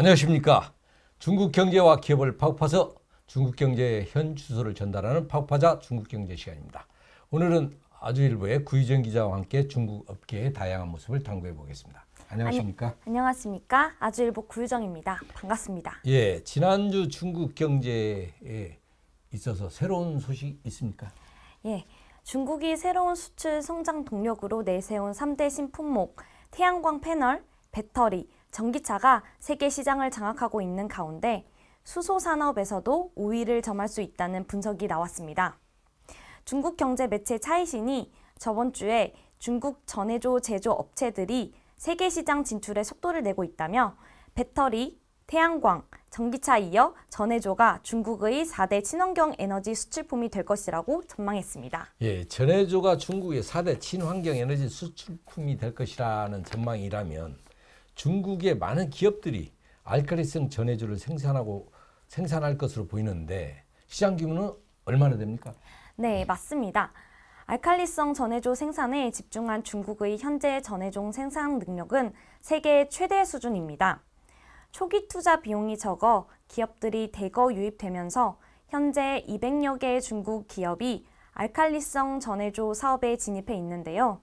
안녕하십니까. 중국 경제와 기업을 파고파서 중국 경제의 현 주소를 전달하는 파고파자 중국 경제 시간입니다. 오늘은 아주일보의 구희정 기자와 함께 중국 업계의 다양한 모습을 탐구해 보겠습니다. 안녕하십니까? 안녕하십니까. 아주일보 구유정입니다. 반갑습니다. 예, 지난주 중국 경제에 있어서 새로운 소식 있습니까? 예, 중국이 새로운 수출 성장 동력으로 내세운 3대 신품목, 태양광 패널, 배터리, 전기차가 세계 시장을 장악하고 있는 가운데 수소 산업에서도 우위를 점할 수 있다는 분석이 나왔습니다. 중국 경제 매체 차이신이 저번 주에 중국 전해조 제조 업체들이 세계 시장 진출에 속도를 내고 있다며 배터리, 태양광, 전기차 이어 전해조가 중국의 4대 친환경 에너지 수출품이 될 것이라고 전망했습니다. 예, 전해조가 중국의 4대 친환경 에너지 수출품이 될 것이라는 전망이라면 중국의 많은 기업들이 알칼리성 전해조를 생산할 것으로 보이는데 시장 규모는 얼마나 됩니까? 네, 맞습니다. 알칼리성 전해조 생산에 집중한 중국의 현재 전해종 생산 능력은 세계 최대 수준입니다. 초기 투자 비용이 적어 기업들이 대거 유입되면서 현재 200여 개의 중국 기업이 알칼리성 전해조 사업에 진입해 있는데요.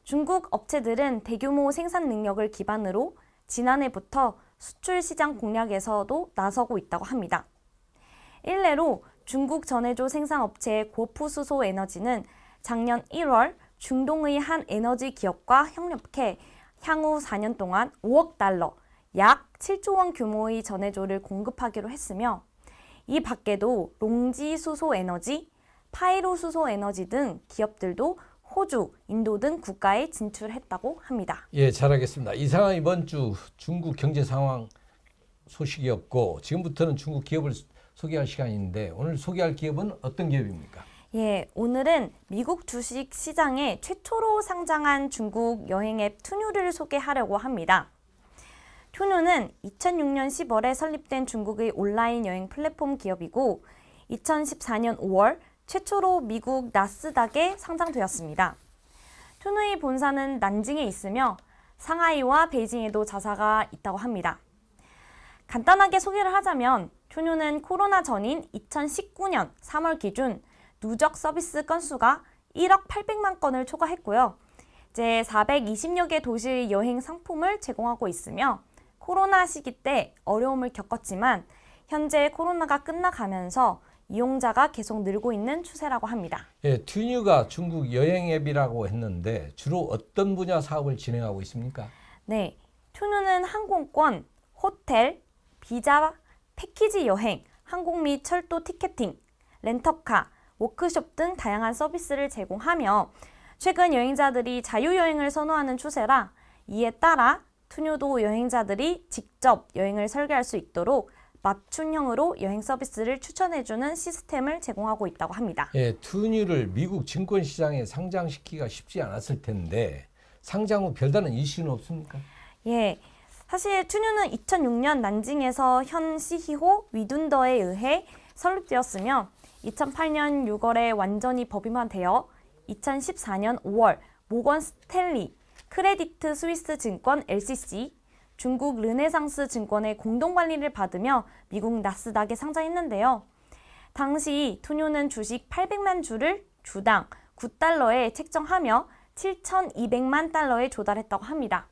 중국 업체들은 대규모 생산 능력을 기반으로 지난해부터 수출 시장 공략에서도 나서고 있다고 합니다. 일례로 중국 전해조 생산업체 고푸수소 에너지는 작년 1월 중동의 한 에너지 기업과 협력해 향후 4년 동안 5억 달러, 약 7조 원 규모의 전해조를 공급하기로 했으며 이 밖에도 롱지 수소 에너지, 파이로 수소 에너지 등 기업들도 호주, 인도 등 국가에 진출했다고 합니다. 예, 잘하겠습니다. 이상은 이번 주 중국 경제 상황 소식이었고 지금부터는 중국 기업을 소개할 시간인데 오늘 소개할 기업은 어떤 기업입니까? 예, 오늘은 미국 주식 시장에 최초로 상장한 중국 여행 앱 투뉴를 소개하려고 합니다. 투뉴는 2006년 10월에 설립된 중국의 온라인 여행 플랫폼 기업이고 2014년 5월 최초로 미국 나스닥에 상장되었습니다. 투뉴의 본사는 난징에 있으며 상하이와 베이징에도 자사가 있다고 합니다. 간단하게 소개를 하자면 투뉴는 코로나 전인 2019년 3월 기준 누적 서비스 건수가 1억 800만 건을 초과했고요. 이제 420여 개 도시의 여행 상품을 제공하고 있으며 코로나 시기 때 어려움을 겪었지만 현재 코로나가 끝나가면서 이용자가 계속 늘고 있는 추세라고 합니다. 예, 투뉴가 중국 여행 앱이라고 했는데 주로 어떤 분야 사업을 진행하고 있습니까? 네, 투뉴는 항공권, 호텔, 비자, 패키지 여행, 항공 및 철도 티켓팅, 렌터카, 워크숍 등 다양한 서비스를 제공하며 최근 여행자들이 자유여행을 선호하는 추세라 이에 따라 투뉴도 여행자들이 직접 여행을 설계할 수 있도록 맞춤형으로 여행 서비스를 추천해주는 시스템을 제공하고 있다고 합니다. 예, 투뉴를 미국 증권시장에 상장시키기가 쉽지 않았을 텐데 상장 후 별다른 이슈는 없습니까? 예, 사실 투뉴는 2006년 난징에서 현 CEO 위둔더에 의해 설립되었으며 2008년 6월에 완전히 법인화되어 2014년 5월 모건 스탠리, 크레디트 스위스 증권 LCC, 중국 르네상스 증권의 공동관리를 받으며 미국 나스닥에 상장했는데요. 당시 투뉴는 주식 800만 주를 주당 9달러에 책정하며 7,200만 달러에 조달했다고 합니다.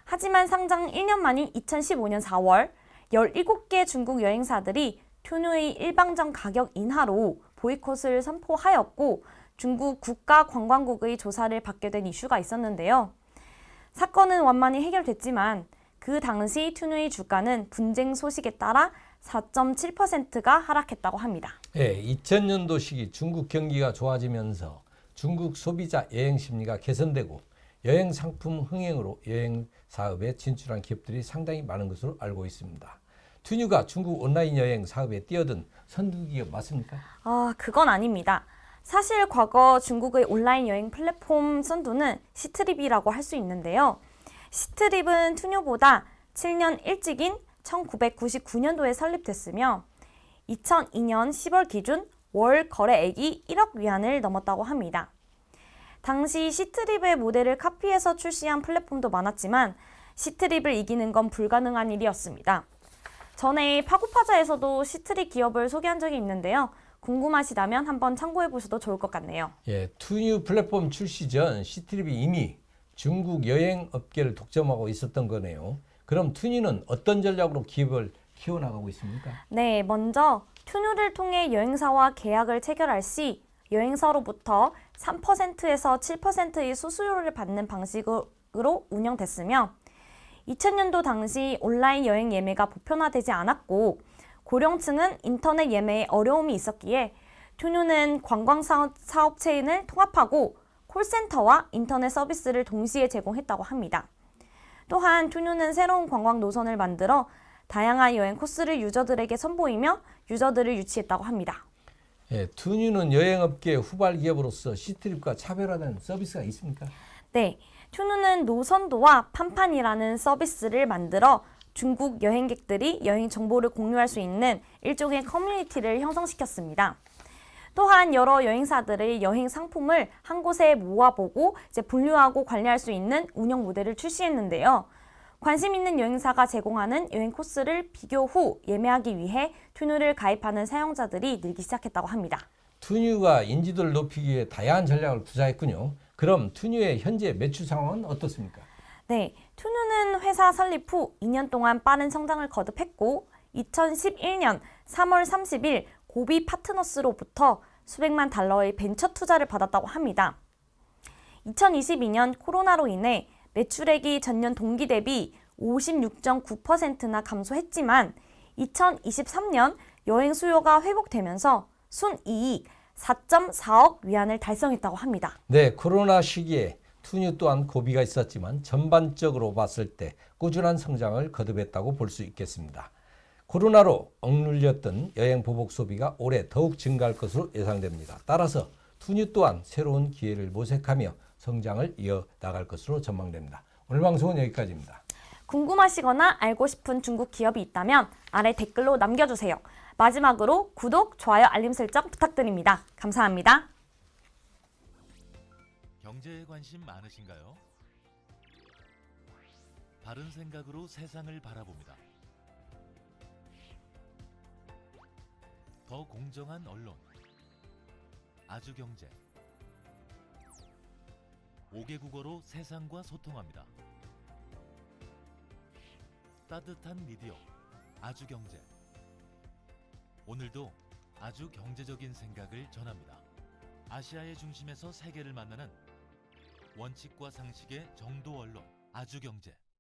하지만 상장 1년 만인 2015년 4월 17개 중국 여행사들이 투뉴의 일방적 가격 인하로 보이콧을 선포하였고 중국 국가관광국의 조사를 받게 된 이슈가 있었는데요. 사건은 완만히 해결됐지만 그 당시 투뉴의 주가는 분쟁 소식에 따라 4.7%가 하락했다고 합니다. 예, 2000년도 시기 중국 경기가 좋아지면서 중국 소비자 여행 심리가 개선되고 여행 상품 흥행으로 여행 사업에 진출한 기업들이 상당히 많은 것으로 알고 있습니다. 투뉴가 중국 온라인 여행 사업에 뛰어든 선두 기업 맞습니까? 그건 아닙니다. 사실 과거 중국의 온라인 여행 플랫폼 선두는 시트립이라고 할 수 있는데요. 시트립은 투뉴보다 7년 일찍인 1999년도에 설립됐으며 2002년 10월 기준 월 거래액이 1억 위안을 넘었다고 합니다. 당시 시트립의 모델을 카피해서 출시한 플랫폼도 많았지만 시트립을 이기는 건 불가능한 일이었습니다. 전에 파고파자에서도 시트립 기업을 소개한 적이 있는데요. 궁금하시다면 한번 참고해 보셔도 좋을 것 같네요. 예, 투뉴 플랫폼 출시 전 시트립이 이미 중국 여행 업계를 독점하고 있었던 거네요. 그럼 투뉴는 어떤 전략으로 기업을 키워나가고 있습니까? 네, 먼저 투뉴를 통해 여행사와 계약을 체결할 시 여행사로부터 3%에서 7%의 수수료를 받는 방식으로 운영됐으며 2000년도 당시 온라인 여행 예매가 보편화되지 않았고 고령층은 인터넷 예매에 어려움이 있었기에 투뉴는 관광사업 체인을 통합하고 콜센터와 인터넷 서비스를 동시에 제공했다고 합니다. 또한 투뉴는 새로운 관광 노선을 만들어 다양한 여행 코스를 유저들에게 선보이며 유저들을 유치했다고 합니다. 예, 투뉴는 여행업계 후발 기업으로서 시트립과 차별화된 서비스가 있습니까? 네, 투뉴는 노선도와 판판이라는 서비스를 만들어 중국 여행객들이 여행 정보를 공유할 수 있는 일종의 커뮤니티를 형성시켰습니다. 또한 여러 여행사들의 여행 상품을 한 곳에 모아보고 분류하고 관리할 수 있는 운영 모델을 출시했는데요. 관심 있는 여행사가 제공하는 여행 코스를 비교 후 예매하기 위해 투뉴를 가입하는 사용자들이 늘기 시작했다고 합니다. 투뉴가 인지도를 높이기 위해 다양한 전략을 투자했군요. 그럼 투뉴의 현재 매출 상황은 어떻습니까? 네, 투뉴는 회사 설립 후 2년 동안 빠른 성장을 거듭했고 2011년 3월 30일 고비 파트너스로부터 수백만 달러의 벤처 투자를 받았다고 합니다. 2022년 코로나로 인해 매출액이 전년 동기 대비 56.9%나 감소했지만 2023년 여행 수요가 회복되면서 순이익 4.4억 위안을 달성했다고 합니다. 네, 코로나 시기에 투뉴 또한 고비가 있었지만 전반적으로 봤을 때 꾸준한 성장을 거듭했다고 볼 수 있겠습니다. 코로나로 억눌렸던 여행 보복 소비가 올해 더욱 증가할 것으로 예상됩니다. 따라서 투뉴 또한 새로운 기회를 모색하며 성장을 이어나갈 것으로 전망됩니다. 오늘 방송은 여기까지입니다. 궁금하시거나 알고 싶은 중국 기업이 있다면 아래 댓글로 남겨주세요. 마지막으로 구독, 좋아요, 알림 설정 부탁드립니다. 감사합니다. 경제에 관심 많으신가요? 바른 생각으로 세상을 바라봅니다. 더 공정한 언론, 아주경제. 5개 국어로 세상과 소통합니다. 따뜻한 미디어, 아주경제. 오늘도 아주 경제적인 생각을 전합니다. 아시아의 중심에서 세계를 만나는 원칙과 상식의 정도 언론, 아주경제.